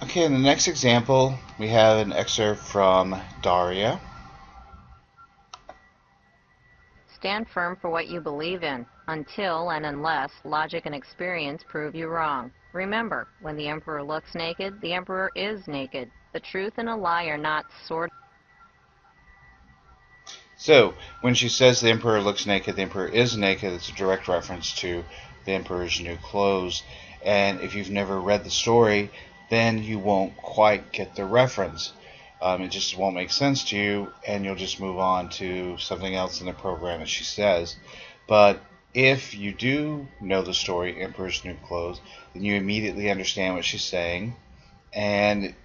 Okay, in the next example, we have an excerpt from Daria. Stand firm for what you believe in, until and unless logic and experience prove you wrong. Remember, when the emperor looks naked, the emperor is naked. The truth and a lie are not sort. So, when she says the emperor looks naked, the emperor is naked, it's a direct reference to the emperor's new clothes. And if you've never read the story, then you won't quite get the reference. It just won't make sense to you, and you'll just move on to something else in the program that she says. But if you do know the story, Emperor's New Clothes, then you immediately understand what she's saying, and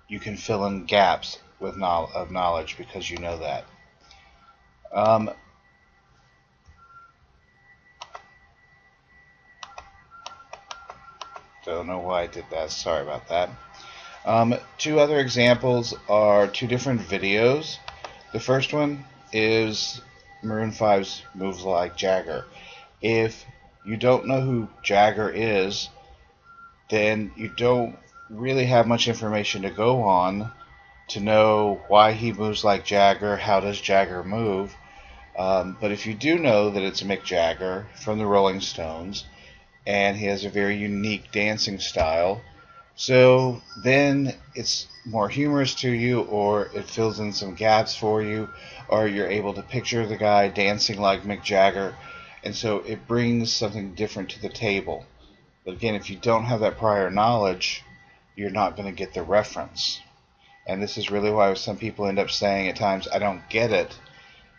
you can fill in gaps with knowledge because you know that. Um, don't know why I did that. Sorry about that. Two other examples are two different videos. The first one is Maroon 5's Moves Like Jagger. If you don't know who Jagger is, then you don't really have much information to go on to know why he moves like Jagger, how does Jagger move. But if you do know that it's Mick Jagger from the Rolling Stones, and he has a very unique dancing style, so then it's more humorous to you, or it fills in some gaps for you, or you're able to picture the guy dancing like Mick Jagger, and so it brings something different to the table. But again, if you don't have that prior knowledge, you're not going to get the reference. And this is really why some people end up saying at times, I don't get it.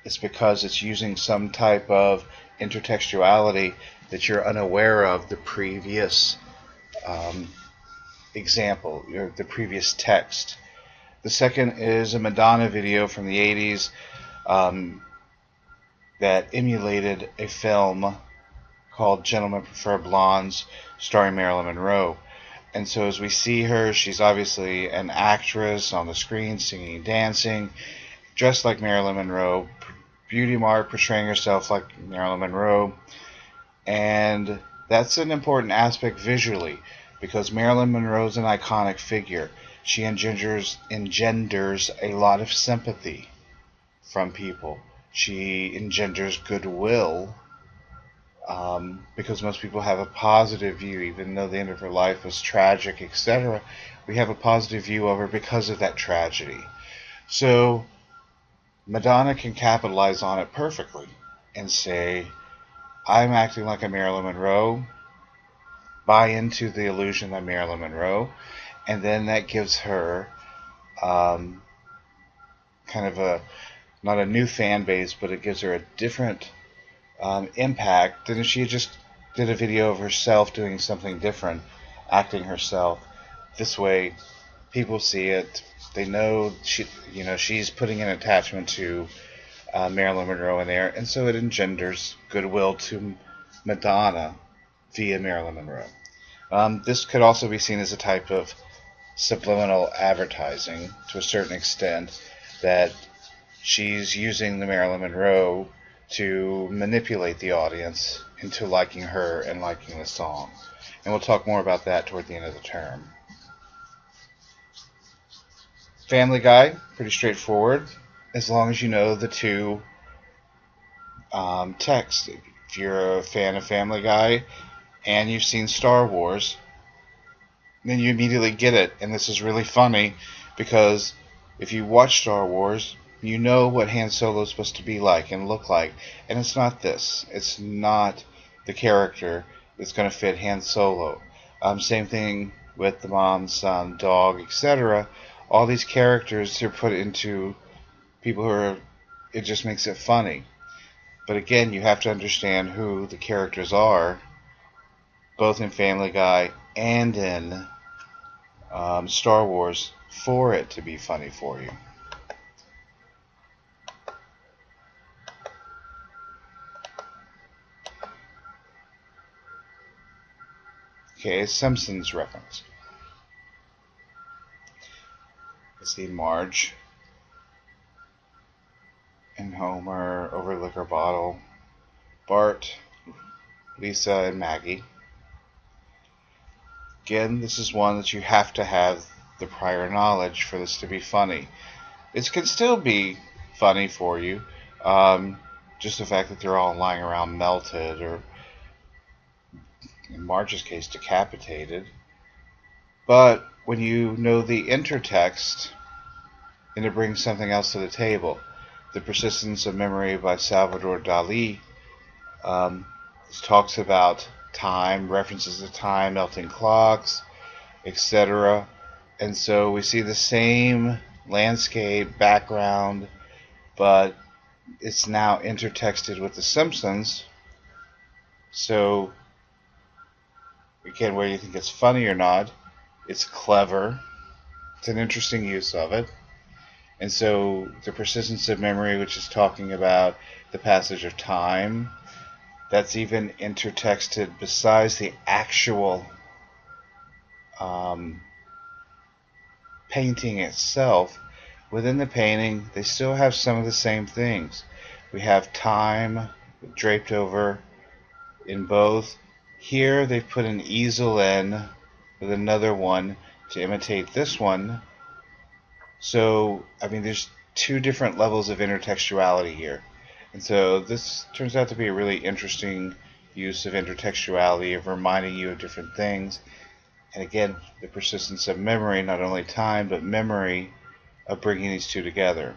It's because it's using some type of intertextuality that you're unaware of the previous example, or the previous text. The second is a Madonna video from the 80s that emulated a film called Gentlemen Prefer Blondes, starring Marilyn Monroe. And so as we see her, she's obviously an actress on the screen, singing and dancing, dressed like Marilyn Monroe, beauty mark, portraying herself like Marilyn Monroe. And that's an important aspect visually, because Marilyn Monroe's an iconic figure. She engenders a lot of sympathy from people. She engenders goodwill, because most people have a positive view, even though the end of her life was tragic, etc. We have a positive view of her because of that tragedy. So Madonna can capitalize on it perfectly and say, I'm acting like a Marilyn Monroe, buy into the illusion of Marilyn Monroe, and then that gives her kind of not a new fan base, but it gives her a different impact than if she just did a video of herself doing something different, acting herself. This way, people see it. They know she's putting an attachment to Marilyn Monroe in there, and so it engenders goodwill to Madonna via Marilyn Monroe. This could also be seen as a type of subliminal advertising to a certain extent, that she's using the Marilyn Monroe to manipulate the audience into liking her and liking the song. And we'll talk more about that toward the end of the term. Family Guy, pretty straightforward, as long as you know the two texts. If you're a fan of Family Guy and you've seen Star Wars, then you immediately get it. And this is really funny because if you watch Star Wars, you know what Han Solo is supposed to be like and look like. And it's not this. It's not the character that's going to fit Han Solo. Same thing with the mom, son, dog, etc. All these characters are put into people who are, it just makes it funny. But again, you have to understand who the characters are, both in Family Guy and in Star Wars, for it to be funny for you. Okay, Simpsons reference. Let's see, Marge and Homer over the liquor bottle. Bart, Lisa, and Maggie. Again, this is one that you have to have the prior knowledge for this to be funny. It can still be funny for you, just the fact that they're all lying around melted, or in Marge's case, decapitated. But when you know the intertext, and it brings something else to the table. The Persistence of Memory by Salvador Dali talks about time, references to time, melting clocks, etc. And so we see the same landscape, background, but it's now intertexted with The Simpsons. So, again, whether you think it's funny or not, it's clever. It's an interesting use of it. And so the persistence of memory, which is talking about the passage of time, that's even intertexted besides the actual painting itself. Within the painting, they still have some of the same things. We have time draped over in both. Here they've put an easel in with another one to imitate this one. So, I mean, there's two different levels of intertextuality here. And so this turns out to be a really interesting use of intertextuality, of reminding you of different things. And again, the persistence of memory, not only time, but memory, of bringing these two together.